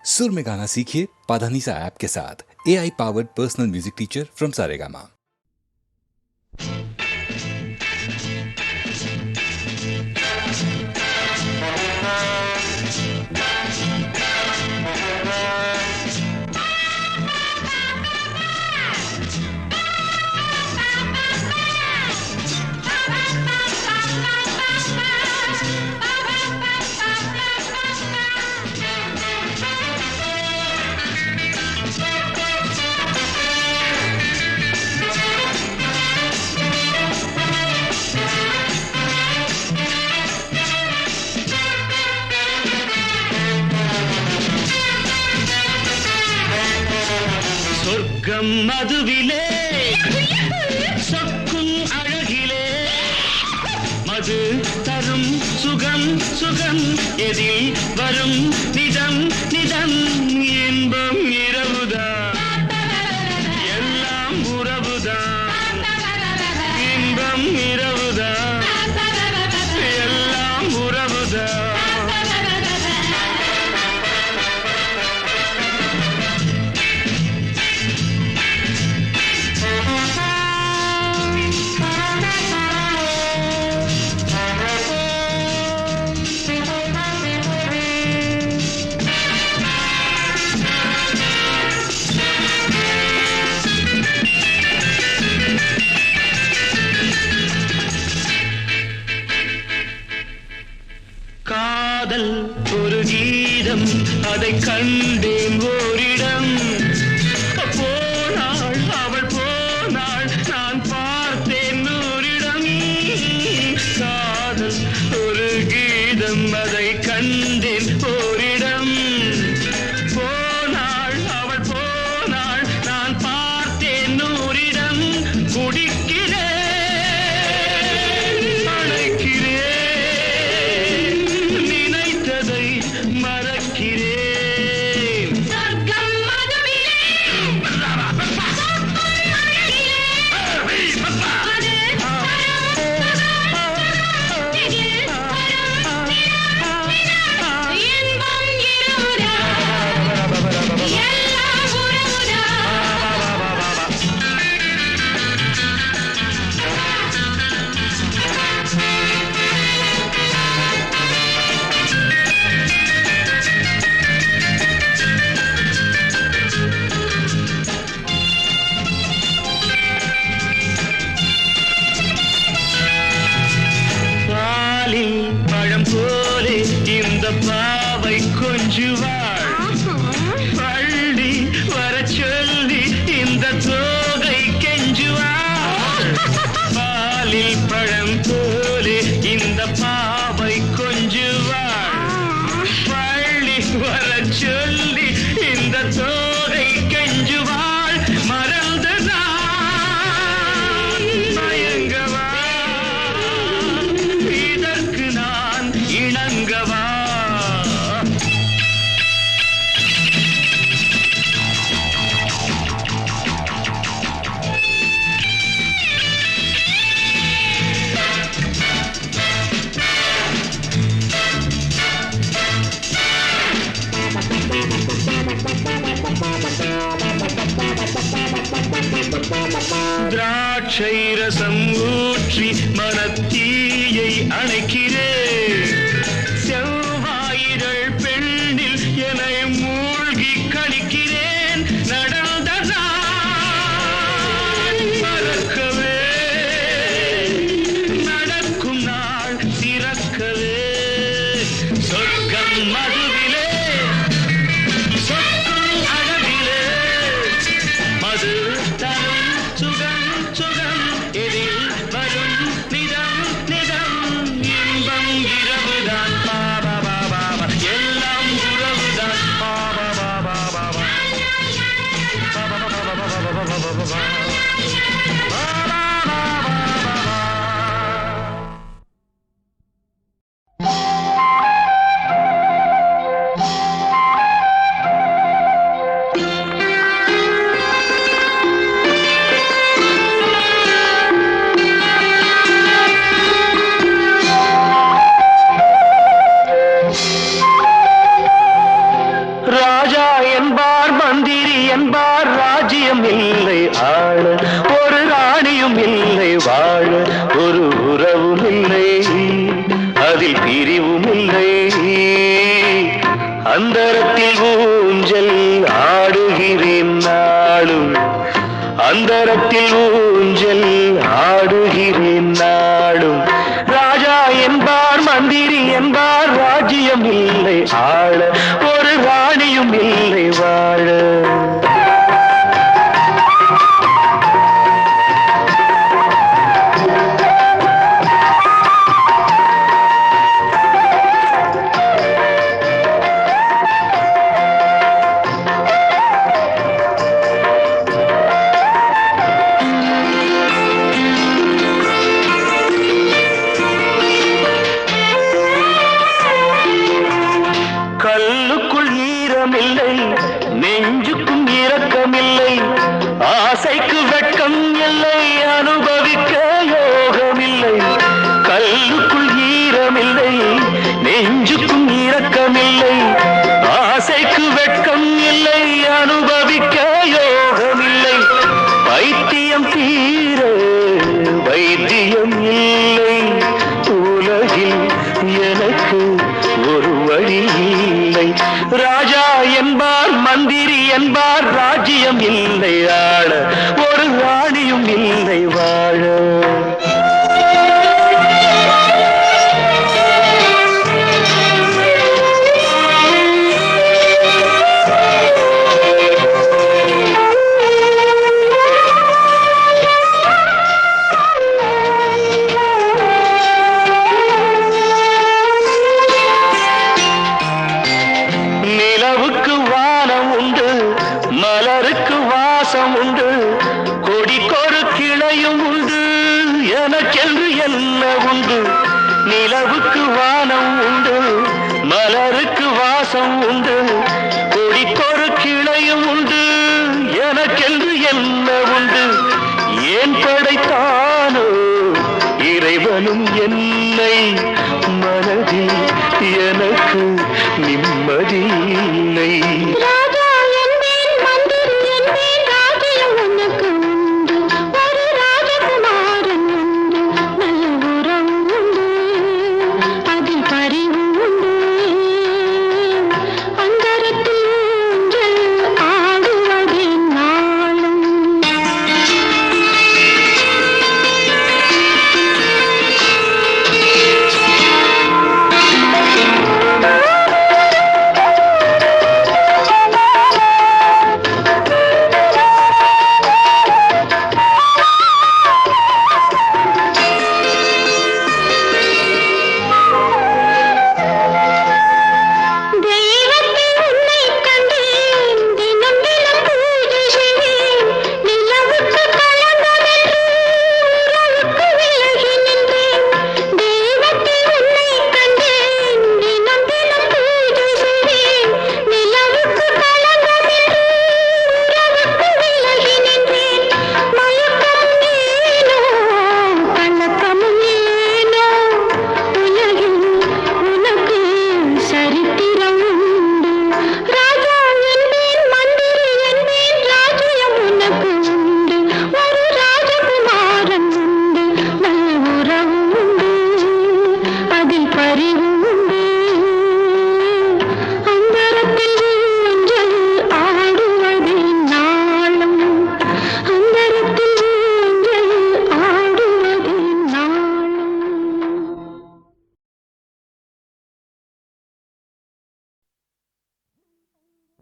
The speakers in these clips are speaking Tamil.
सुर में गाना सीखिए पाधानीसा ऐप के साथ। AI powered personal music teacher from Saregama. சொர்க்கம் மதுவிலே சொக்கும் அழகிலே மது தரும் சுகம் சுகம் எதில் வரும் நிதம் நிதம் இன்பம் இரவுதான் எல்லாம் உறவுதான் இன்பம் இரவுதான் எல்லாம் உறவுதான். காதல் ஒரு கீதம் அதை கண்டேன் ஓரிடம் போனாள் அவள் போனாள் நான் பார்த்தேன் நூறிடம் காதல் ஒரு கீதம் அதை கண்டேன் ஓரிடம் போனாள் அவள் போனாள் நான் பார்த்தேன் நூறிடம் குடிக்கிறேன் பழம் போலே இந்த பாவை கொஞ்சுவாள் பள்ளி வர சொல்லி இந்த தோகை கெஞ்சுவாள் பாலில் பழம் போலே இந்த பாவை கொஞ்சுவாள் பள்ளி வர சொல்லி இந்த தோகை கெஞ்சுவாள் மறந்து நான் மயங்கவா இணங்கவா திராட்சை ரசம் ஊற்றி மனத்தீயை அணைக்கிறேன் செவ்வாயிரள் பெண்ணில் என்னை மூழ்கி கழிக்கிறேன் நடந்த நாள் மறக்கவே நடக்கும் நாள் திறக்கவே சொர்க்கம் மதுவிலே சொக்கும் அழகிலே மது தரும் சுகம் சுகம் எதில் வரும் நிதம் நிதம் இன்பம் இரவுதான் பாபா பாபா எல்லாம் உறவுதான் பாபா பாபா பாபா பாபா பாபா பாபா பாபா ராஜா என்பார் மந்திரி என்பார் ராஜ்யம் இல்லை ஆள ஒரு ராணியும் இல்லை வாழ ஒரு உறவும் இல்லை அதில் பிரிவும் இல்லை அந்தரத்தில் ஊஞ்சல் ஆடுகிறேன் நாளும் அந்தரத்தில் ஊஞ்சல் ஆடுகிறேன் நாளும் ராஜா என்பார் மந்திரி என்பார் ராஜ்யம் இல்லை ஆள ஒரு ராணியும் இல்லை வாழ கல்லுக்குள் ஈரமில்லை நெஞ்சுக்கும் இரக்கமில்லை ஆசைக்கு வெட்கம் இல்லை அனுபவிக்க யோகமில்லை கல்லுக்குள் ஈரமில்லை நெஞ்சுக்கும் இரக்கமில்லை ஆசைக்கு வெட்கம் இல்லை அனுபவிக்க யோகமில்லை வைத்தியம் தீர வைத்தியம் இல்லை உலகில் எனக்கு ஒரு வழி இல்லை ராஜா என்பார் மந்திரி என்பார் ராஜ்யம் இல்லை ஆள ஒரு ராணியும் இல்லை வாழ நிலவுக்கு வானம் உண்டு மலருக்கு வாசம் உண்டு கொடிக்கொரு கிளையும் உண்டு எனக்கென்று என்ன உண்டு நிலவுக்கு வானம் உண்டு மலருக்கு வாசம் உண்டு கொடிக்கொரு கிளையும் உண்டு எனக்கென்று என்ன உண்டு ஏன் படைத்தானோ இறைவனும் என்னை மனதில் எனக்கு நிம்மதி இல்லை ராஜா என்பேன் மந்திரி என்பேன் ராஜ்யம் உனக்கு உண்டு ஒரு ராஜகுமாரன் உண்டு நல்ல உறவு உண்டு அதில் பரிவு உண்டு அந்தரத்தில் ஊஞ்சல் ஆடுவதே நாளும் தெய்வத்தை உன்னை கண்டேன் தினம் தினம் பூஜை செய்வேன் நிலவுக்கு களங்கமென்று உறவுக்கு விலகி நின்றேன் தெய்வத்தை உன்னை கண்டேன் தினம் தினம் பூஜை செய்வேன் நிலவுக்கு களங்கமென்று உறவுக்கு விலகி நின்றேன் மயக்கம் ஏனோ கலக்கம் ஏனோ உலகில் உனக்கு சரித்திரம் உண்டு ராஜா என்பேன் மந்திரி என்பேன் ராஜ்யம் உனக்கு உண்டு ஒரு ராஜகுமாரன் உண்டு நல்ல உறவு உண்டு அதில் பரிவு உண்டு அந்தரத்தில் ஊஞ்சல் ஆடுவதே நாளும் அந்தரத்தில் ஊஞ்சல் ஆடுவதே நாளும்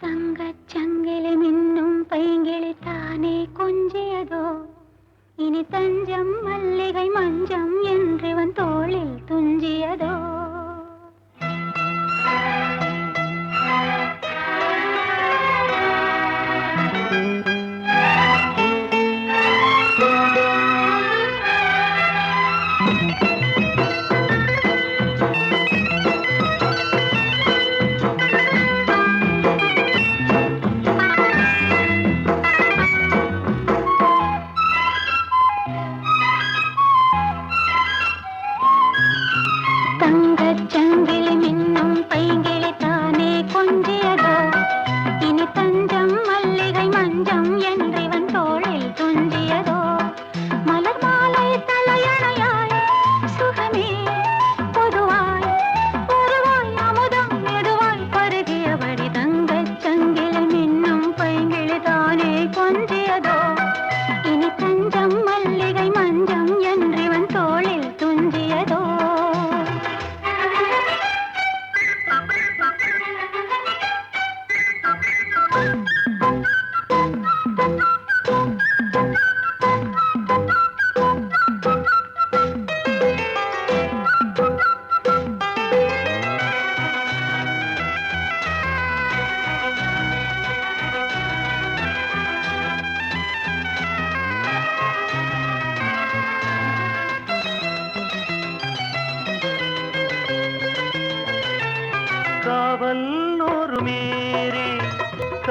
தங்கச் சங்கிலி மின்னும் பைங்கிளி தானே கொஞ்சியதோ இனி தஞ்சம் மல்லிகை மஞ்சம் என்றிவன் தோளில் துஞ்சியதோ தங்க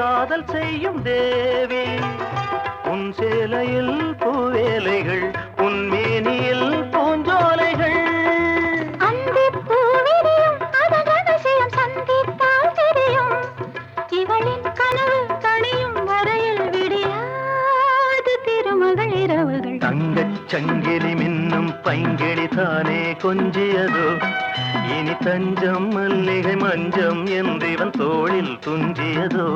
காதல் செய்யும் தேவி உன் சேலையில் பூவேலைகள் உன் மேனியில் பூஞ்சோலைகள் அந்தி பூவிரியும் அதன் ரகசியம் சந்தித்தால் தெரியும் இவளின் கனவு தனியும் வரையில் விடியாது திருமகள் இரவுகள் தங்கச் சங்கிலி மின்னும் பைங்கிளி தானே கொஞ்சியதோ இனி தஞ்சம் மல்லிகை மஞ்சம் என்றிவன் தோளில் துஞ்சியதோ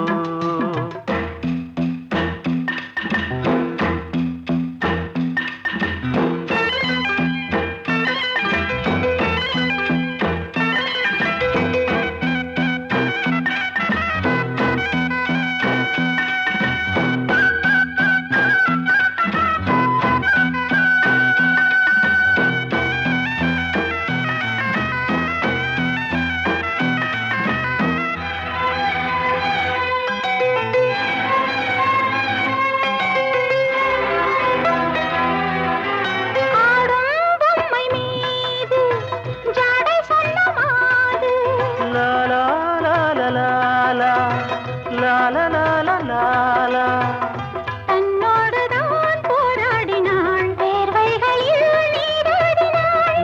தன்னோடுதான் போராடினாள் வேர்வைகளில் நீராடினாள்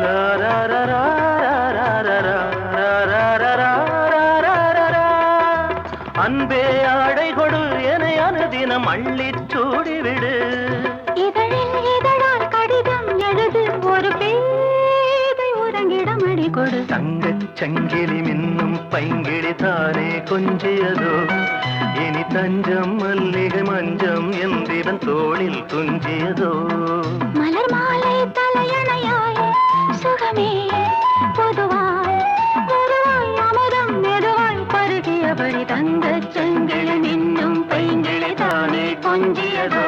அன்பே ஆடை கொடு என அனுதினம் அள்ளிச் சூடிவிடு இதழில் இதழால் கடிதம் எழுது ஒரு பேதை உறங்கிடம் அடி கொடு தங்கச் சங்கிலி மின்னும் பைங்கிளி தானே கொஞ்சியதோ இனி தஞ்சம் மல்லிகை மஞ்சம் என்றிவன் தோளில் துஞ்சியதோ மலர் மாலை தலையணையாய் சுகமே பொதுவாய் பொதுவாய் அமுதம் மெதுவாய் பருகியபடி தங்கச் சங்கிலி மின்னும் பைங்கிளி தானே கொஞ்சியதோ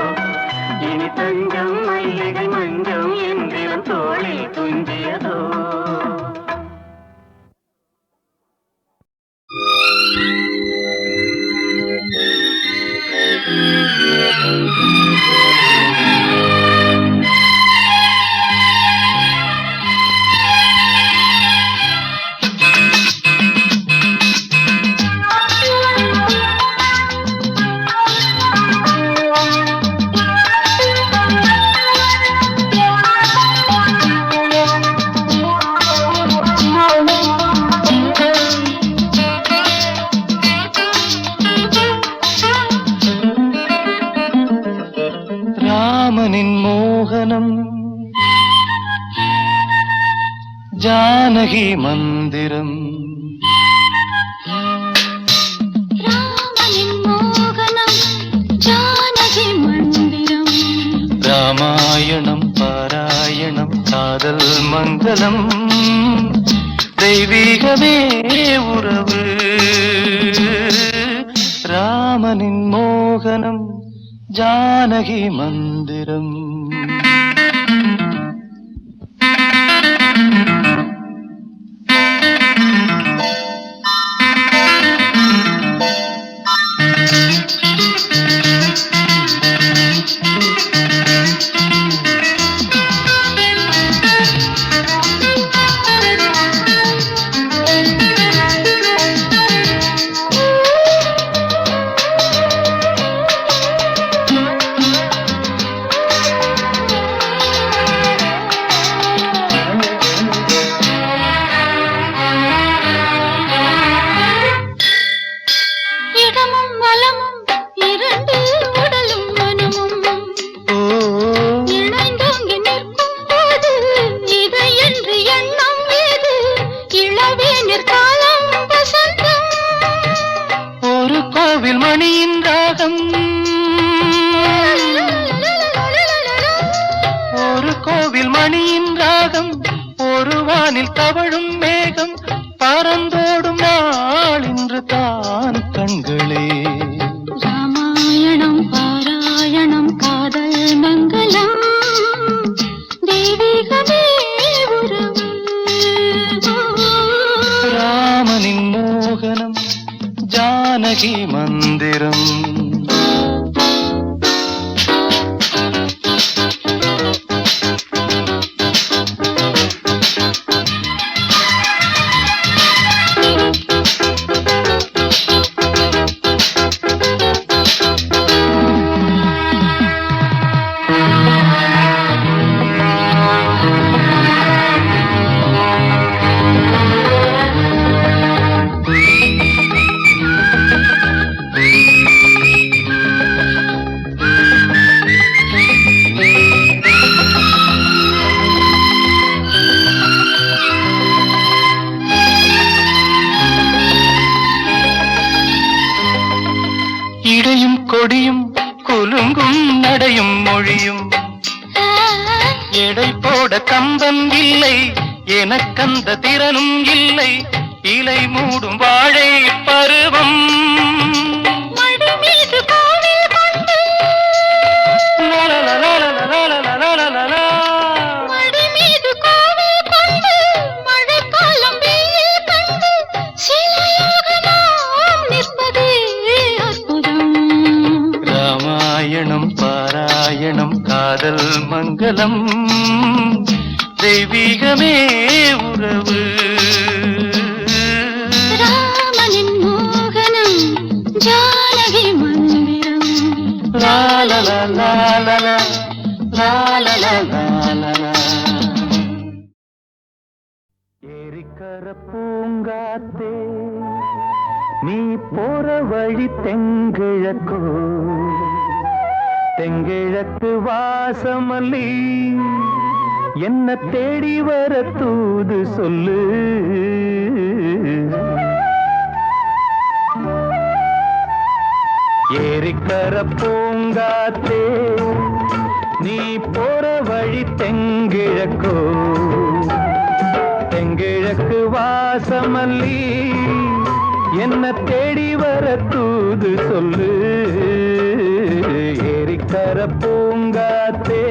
இனி தஞ்சம் மல்லிகை மஞ்சம் என்றிவன் தோளில் துஞ்சியதோ ராமனின் மோகனம் ஜானகி மந்திரம் ராமனின் மோகனம் ஜானகி மந்திரம் ராமாயணம் பாராயணம் காதல் மங்களம் தெய்வீகமே உறவு ராமனின் மோகனம் ஜானகி மந்திரம் வானில் தவழும் மேகம் பறந்தோடும் நாள் இன்று தான் கண்களே. ராமாயணம் பாராயணம் காதல் மங்களம் தெய்வீகமே உறவு. ராமனின் மோகனம் ஜானகி மந்திரம். இடையும் கொடியும் குலுங்கும் நடையும் மொழியும் எடை போட கம்பம் இல்லை எனக்கந்த திறனும் இல்லை இலை மூடும் வாழை பருவம் மடி மீது கோவில் கொண்டு மடி மீது கோவில் கொண்டு மழைக்காலம் வெயில் கண்டு சிலையாக நாம் நிற்பதே அற்புதம். ராமாயணம் பாராயணம் காதல் மங்களம் தெய்வீகமே உறவு ராமனின் மோகனம் ஜானகி மந்திரம் ஏரிக்கர பூங்காத்தே நீ போற வழி தெங்கிழக்கோ தெங்கிழக்கு வாசமல்லி என்ன தேடி வர தூது சொல்லு ஏரிக்கர பூங்காத்தே நீ போற வழி தெங்கிழக்கோ தெங்கிழக்கு வாசமல்லி என்ன தேடி வர தூது சொல்லு ஏரிக்கர பூங்காத்தே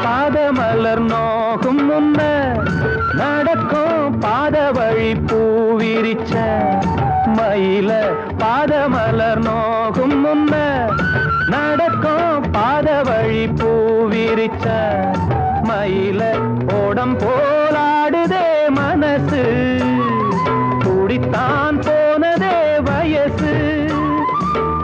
பாதமலர் நோகும் முன்ன நடக்கும் பாத வழி பூவிரிச்ச மயில பாதமலர் நோகும் முன்ன நடக்கும் பாத வழி பூவிரிச்ச மயில ஓடம் போலாடுதே மனசு கூடித்தான் போனதே வயசு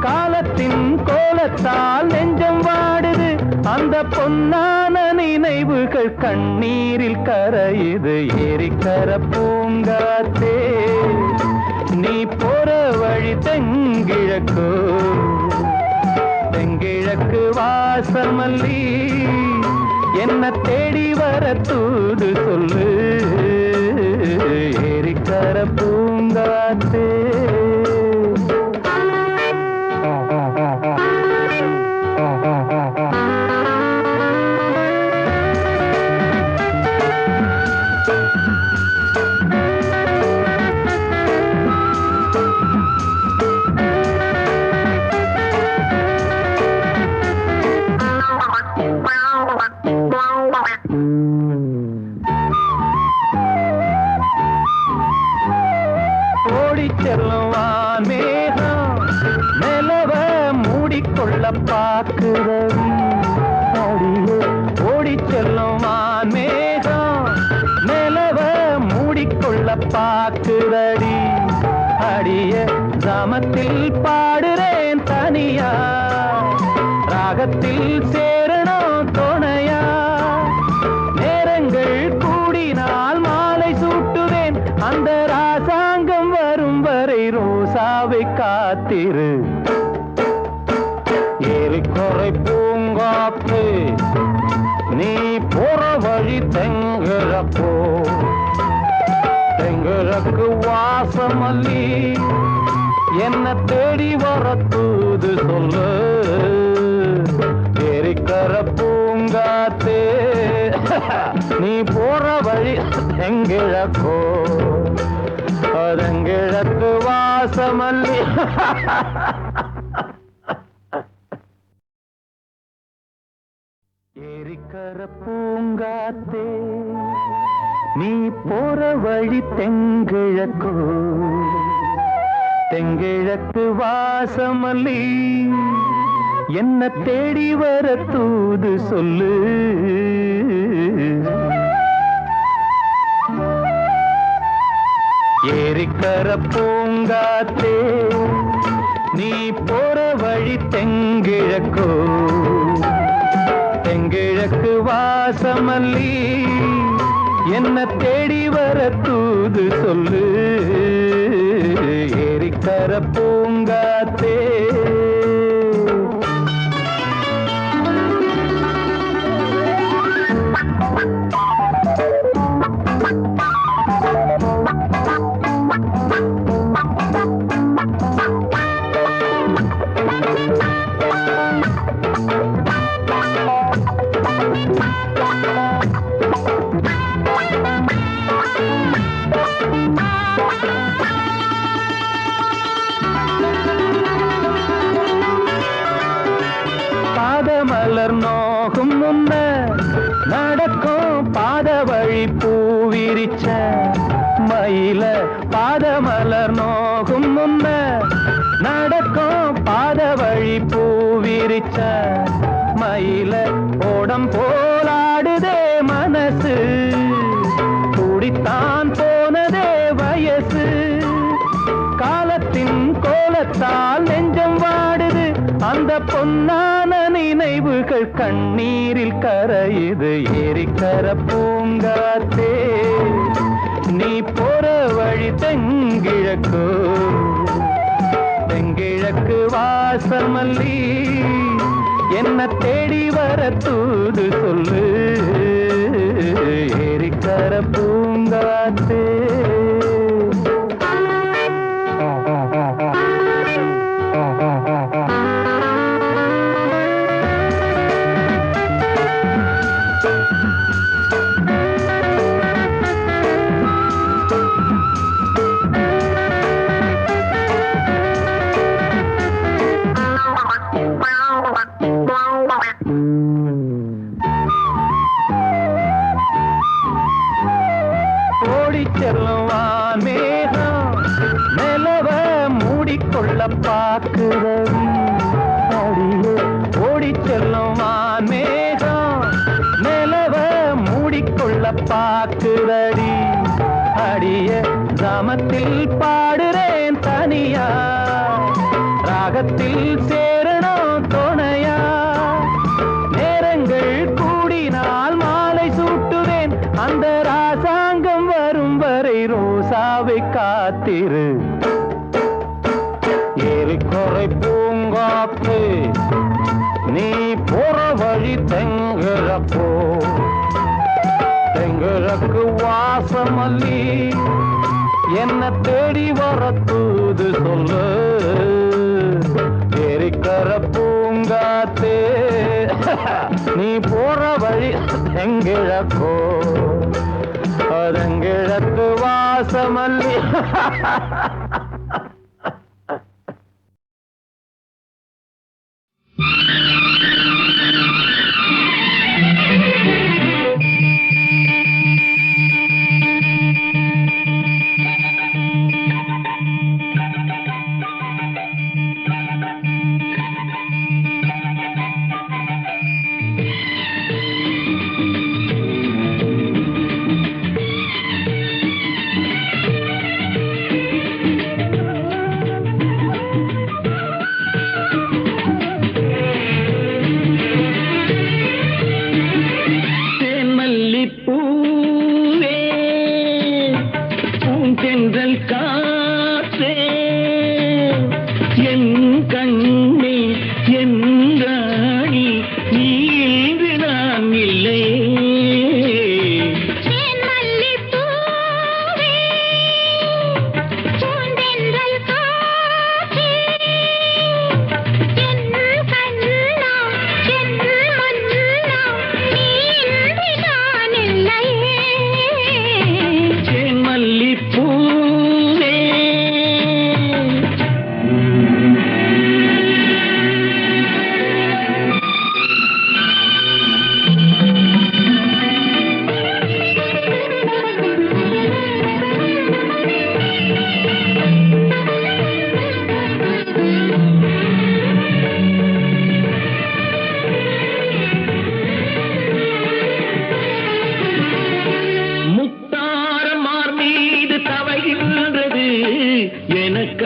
காலத்தின் கோலத்தால் நெஞ்சம் வாடுது அந்த பொன்னான நினைவுகள் கண்ணீரில் கரையுது ஏரிக்கர பூங்காத்தே நீ போற வழி தெங்கிழக்கு தெங்கிழக்கு வாசமல்லி என்ன தேடி வர தூது சொல்லு ஏரிக்கர பூங்காத்தே செல்லுவான் மேகம் நிலவ மூடிக்கொள்ள பார்க்கிறவி அடியே ஓடி செல்லுவான் மேகம் நிலவ மூடிக்கொள்ள பார்க்கிறடி அடிய கிராமத்தில் பாடுறேன் தனியா ராகத்தில் சேரணும் துணையா நேரங்கள் கூடினால் மாலை சூட்டுவேன் அந்த ராசாங்கம் வரும் வரை ரோசாவை காத்திரு ஏரிக்கரை பூங்காத்து நீ போற வழி தெங்கிழப்போ தெங்கிழக்கு வாசமல்லி என்ன தேடி வர தூது சொல்லு ஏரிக்கர பூங்காத்தே நீ போற வழி தெங்கிழக்கோ தெங்கிழக்கு வாசமல்லி ஏரிக்கர பூங்காத்தே நீ போற வழி தெங்கிழக்கோ தெங்கிழக்கு வாசமல்லி என்ன தேடி வர தூது சொல்லு ஏரிக்கர பூங்காத்தே தெங்கிழக்கோ தெங்கிழக்கு வாசமல்லி என்ன தேடி வர தூது சொல்லு ஏரிக்கர பூங்காத்தே பாதமலர் நோகும் முன்ன நடக்கும் பாத வழி பூவிரிச்ச மயில பாதமலர் நோகும் முன்ன நடக்கும் பாத வழி பூவிரிச்ச மயில ஓடம் போலாடுதே மனசு குடித்தான் போனதே வயசு காலத்தின் கோலத்தால் நெஞ்சம் வாடுது அந்த பொன்னான நினைவுகள் கண்ணீரில் கரையுது ஏரிக்கர பூங்காத்தே நீ போற வழி தெங்கிழக்கு தெங்கிழக்கு வாசமல்லி என்ன தேடி வர தூது சொல்லு ஏரிக்கர பூங்காத்தே செல்லுவான் மேகம் நிலவ மூடிக்கொள்ள பார்க்கிறவி அடியே ஓடி செல்லுவான் மேகம் நிலவ மூடிக்கொள்ள பார்க்கிறடி அடிய கிராமத்தில் பாடுறேன் தனியா ராகத்தில் சேரணும் துணையா நேரங்கள் கூடினால் மாலை சூட்டுவேன் அந்த ராசாங்கம் வரும் வரை ரோசாவை காத்திரு ஏரிக்கரை பூங்காத்து நீ போற வழி தெங்கிழப்போ தெங்கிழக்கு வாசமல்லி என்ன தேடி வர தூது சொல்லு ஏரிக்கர பூங்காத்தே நீ போற வழி தெங்கிழக்கோ தெங்கிழக்கு வாசமல்லி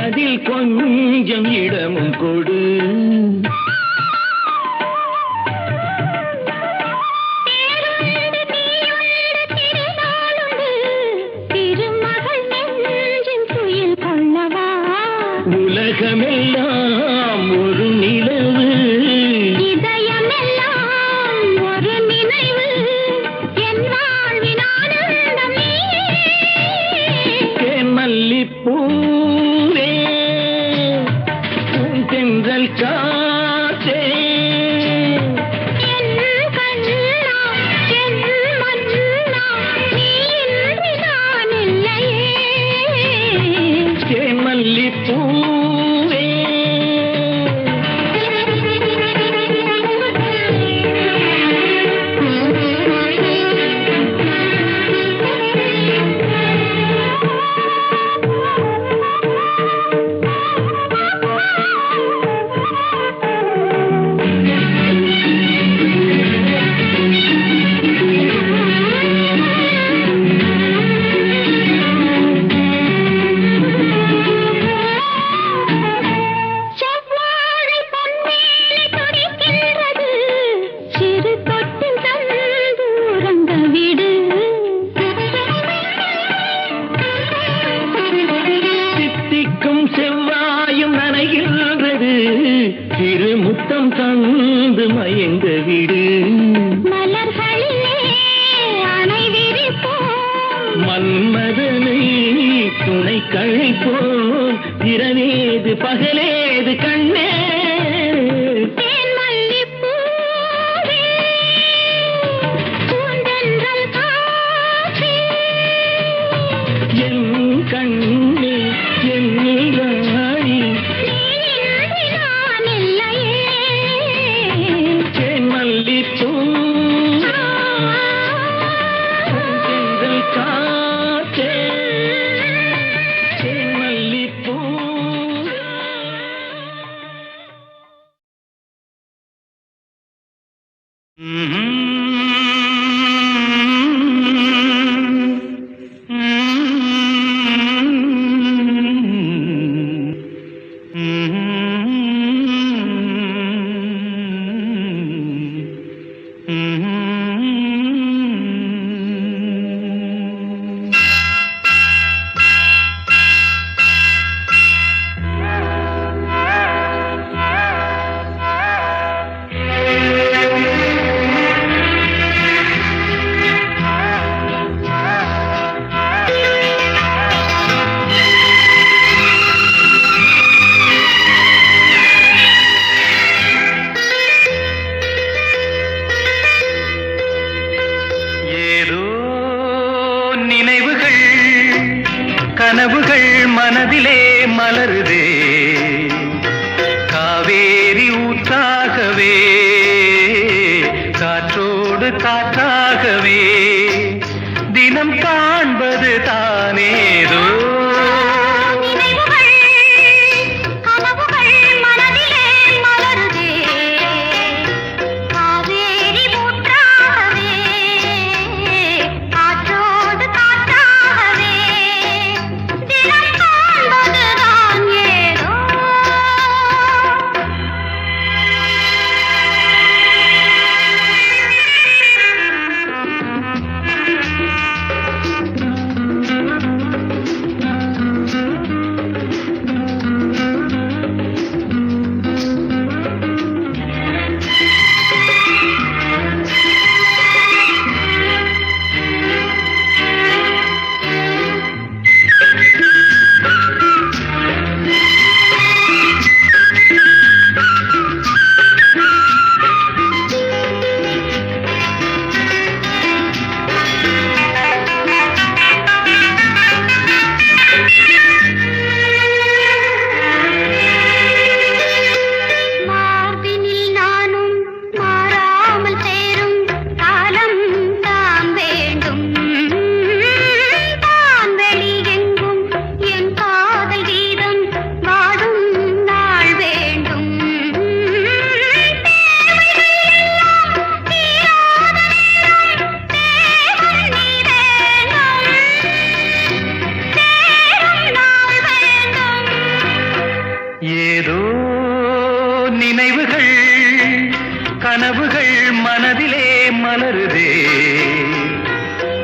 அதில் கொஞ்சம் இடமும் கொடு. உலகமெல்லாம் ஒரு நிலவு, இதயமெல்லாம் ஒரு நினைவு, என் வாழ்வின் ஆனந்தம் நீயே. தேன் மல்லிப்பூவே, தென்றல் காற்றே, என் கண்ணா, என் மன்னா, நீ இன்றி நான் இல்லையே. தேன் மல்லிப்பூவே. செவ்வாழை பொன்மேனி துடிக்கின்றது, சிறு தொட்டு தந்து உறங்க விடு. சித்திக்கும் செவ்வாயும் நனைகின்றது, திரு முத்தம் தந்து மயங்க விடு. மலர்களிலே அணை விரிப்போம், மன்மதனை துணை கழைப்போம், இரவேது பகலேது கண்ணே. தேன் மல்லிப்பூவே, பூந்தென்றல் காற்றே, என் கண்ணே, என் ராணி, நீ இன்றி நான் இல்லையே. தேன் மல்லிப்பூ, தென்றல் காற்றே, தேன் மல்லிப்பூ. ஏதோ நினைவுகள் கனவுகள் மனதிலே மலருதே, காவேரி ஊற்றாகவே காற்றோடு காற்றாகவே தினம் காண்பது தானேதோ. நினைவுகள் கனவுகள் மனதிலே மலருதே, காவேரி ஊற்றாகவே காற்றோடு காற்றாகவே தினம் காண்பதுதான் ஏதோ. கனவுகள் மனதிலே மலருதே,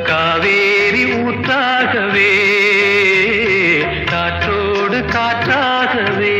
காவேரி ஊற்றாகவே காற்றோடு காற்றாகவே.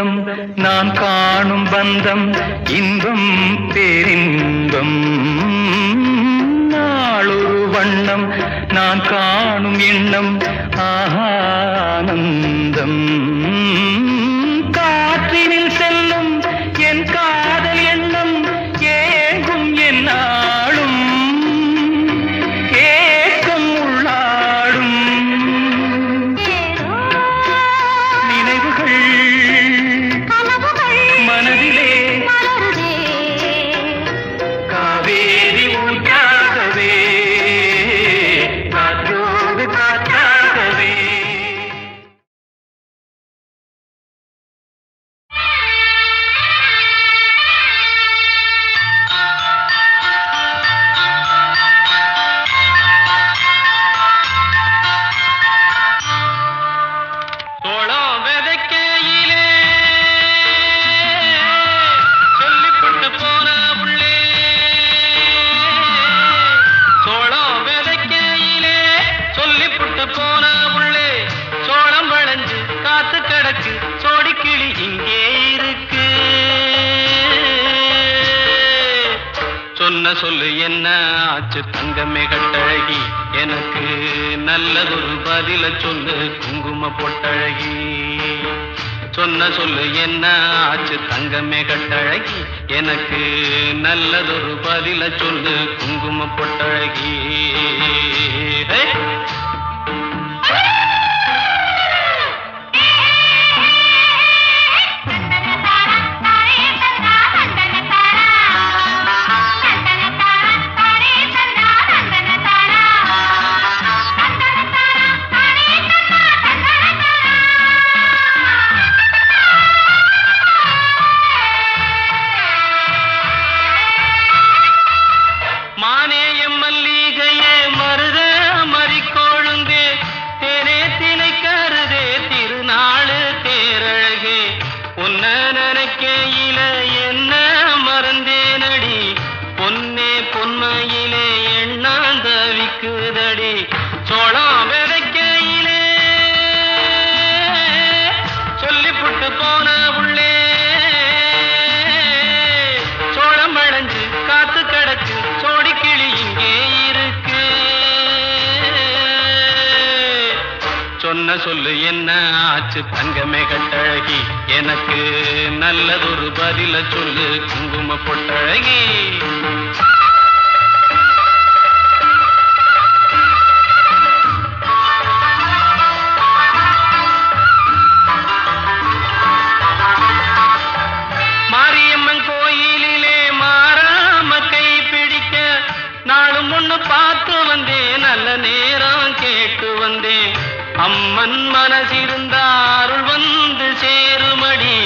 பந்தம் நான் காணும் பந்தம் இன்பம் பேரின்பம் நாளொரு வண்ணம் நான் காணும் எண்ணம் ஆனந்தம் காற்றினில் செல்லும் என் காதல் எண்ணம் ஏங்கும் என்னாலும் ஏக்கம் உள்ளாடும் நினைவுகள் மனதிலே காவேரி ஊற்றாகவே காற்றோடு காற்றாகவே. சோளம் விதைக்கையிலே சொல்லிப்பட்டு போன உள்ளே சோளம் விதைக்கையிலே சொல்லிப்பட்டு போன உள்ளே சோளம் வளைஞ்சு காத்து கிடக்கு சோடிக்கிளி இங்கே இருக்கு சொன்ன சொல்லு என்ன ஆச்சு தங்கமே கட்டழகி எனக்கு நல்லதொரு பதில சொல்லு குங்கும பொட்டழகி சொன்ன சொல்லு என்ன ஆச்சு தங்கமே கட்டழகி எனக்கு நல்லதொரு பதில சொல்லு குங்கும பொட்டழகி. ஹே! மானேயம் மல்லிகையே மருத மறிக்கோழுந்தே தேனே தினை கருதே திருநாளு தேரழகே உன்ன நினைக்கையில என்ன மறந்தேனடி பொன்னே பொன்மையிலே எண்ணாந்தவிக்குதடி சோளம் விதைக்கையிலே சொல்லிப்புட்டு போன உள்ளே சோளம் வளைஞ்சு காத்து கிடக்கு சோடிக்கிளி இங்கே இருக்கு சொன்ன சொல்லு என்ன ஆச்சு தங்கமே கட்டழகி எனக்கு நல்லதொரு பதில சொல்லு குங்கும பொட்டழகி. மாரியம்மன் கோயிலிலே மாறாம கை பிடிக்க நாளும் ஒண்ணு பார்த்து வந்தேன் நல்ல நேரம் கேட்டு வந்தேன் அம்மன் மனசிருந்தா அருள் வந்து சேருமடி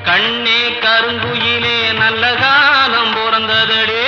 கண்ணே கருங்குயிலே நல்ல காலம் பிறந்ததடே.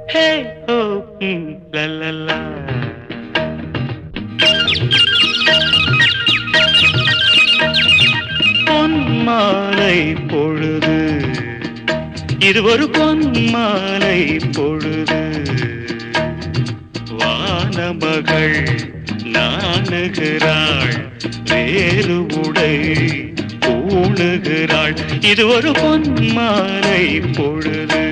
Hey, oh, la la la. பொன்மாலை பொழுது இது ஒரு பொன்மாலை பொழுது வானமகள் நாணுகிறாள் வேறு உடை பூணுகிறாள் இது ஒரு பொன்மாலை பொழுது.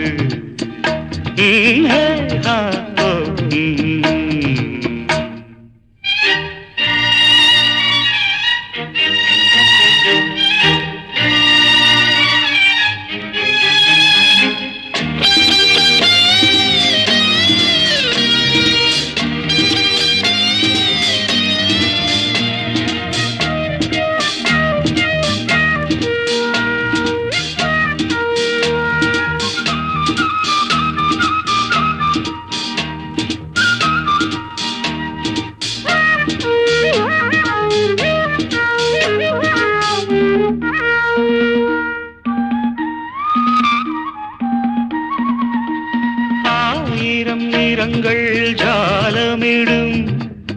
நீரங்கள் ஜாலமிடும்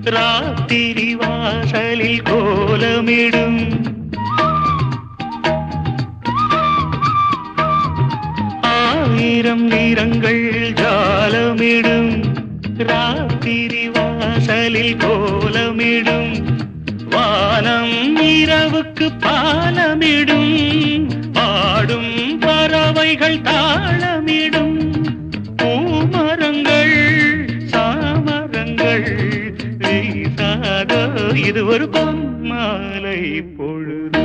ராத்திரி வாசலில் கோலமிடும் ஆயிரம் நிறங்கள் ஜாலமிடும் ராத்திரி வாசலில் கோலமிடும் வானம் இரவுக்கு பாலமிடும் பாடும் பறவைகள் தாளமிடும் பூமரங்கள் சாமரங்கள் வீசாதோ இது ஒரு பொன்மாலை பொழுது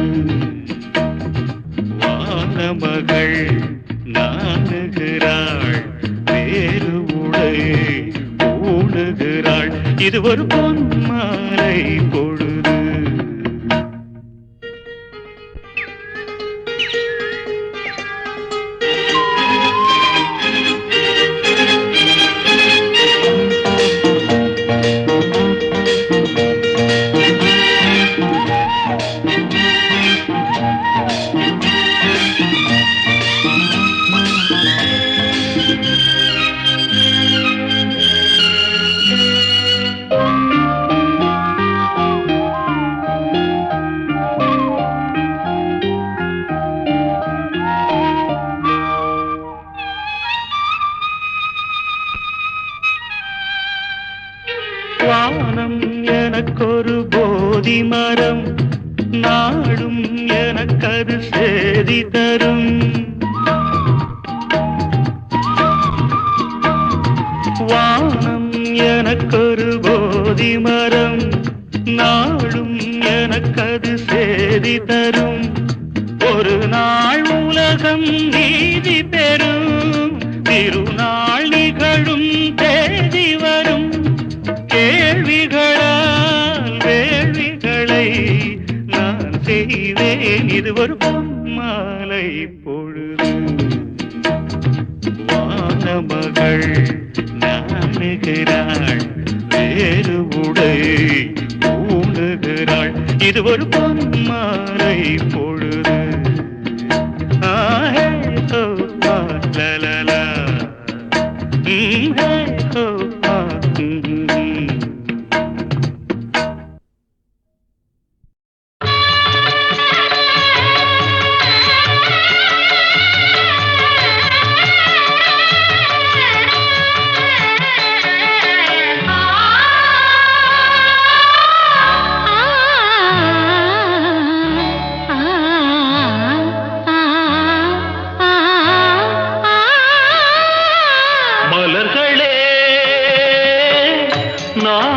வானமகள் நாணுகிறாள் வேறு உடை ஊணுகிறாள் இது ஒரு பொன்மாலை பொழுது வானம் எனக்கொரு போதி மரம் நாடும் எனக்கது சேதி தரும் வானம் எனக்கொரு போதி மரம் நாடும் எனக்கது சேதி தரும் ஒரு நாள் உலகம் நீதி பெறும் திருநாள் நிகழும் தேதி வரும் கேள்விகளால் வேள்விகளை நான் செய்வேன் இது ஒரு பொன்மாலை பொழுது வானமகள் நாணுகிறாள் வேறு உடை ஊணுகிறாள் இது ஒரு பொன்மாலை பொழுது ஆஹே ஹோ லலலா ஹே ஹோ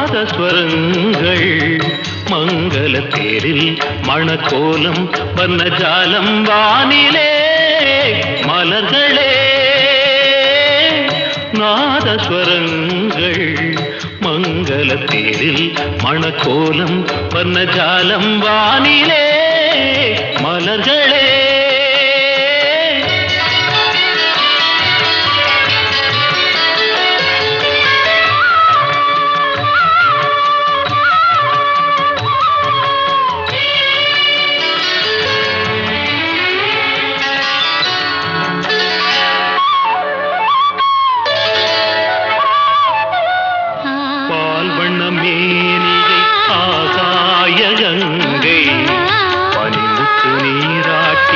நாதஸ்வரங்கள் மங்கள தேரில் மணக்கோலம் வர்ணஜாலம் வானிலே மலர்களே நாதஸ்வரங்கள் மங்கள தேரில் மணக்கோலம் வர்ணஜாலம் வானிலே மலர்களே ஆகாய கங்கை பனிமுத்து நீராட்டி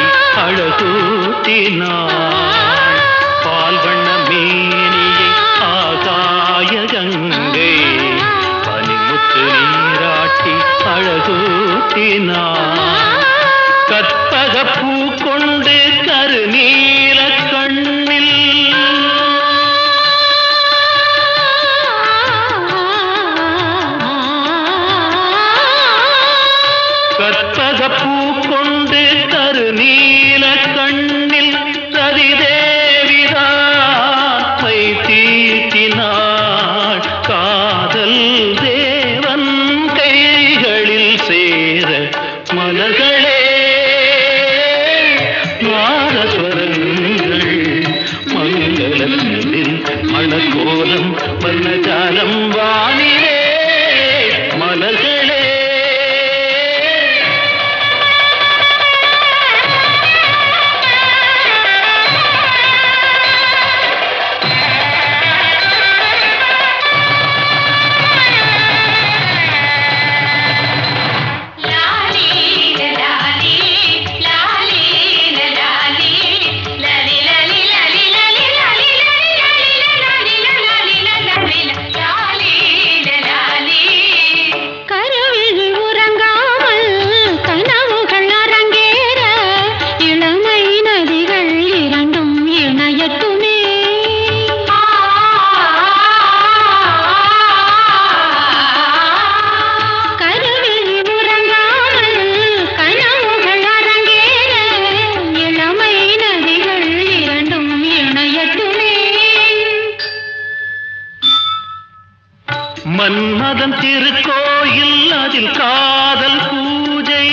மன்மதன் திருக்கோயில் அதில் காதல் பூஜை.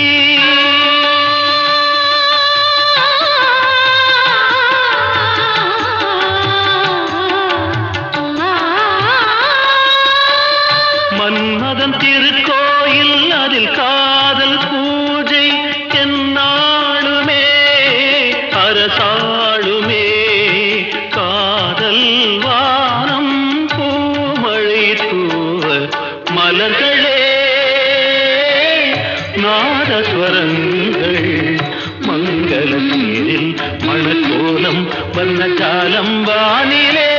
மன்மதன் திருக்கோயில் அதில் காதல் பூஜை. என்னாளுமே அரசாளுமே காதல் வானம் பூமழை தூவ மலர்களே நாதஸ்வரங்கள் மங்கள சீரில் மணக்கோலம் வண்ணஜாலம் வானிலே.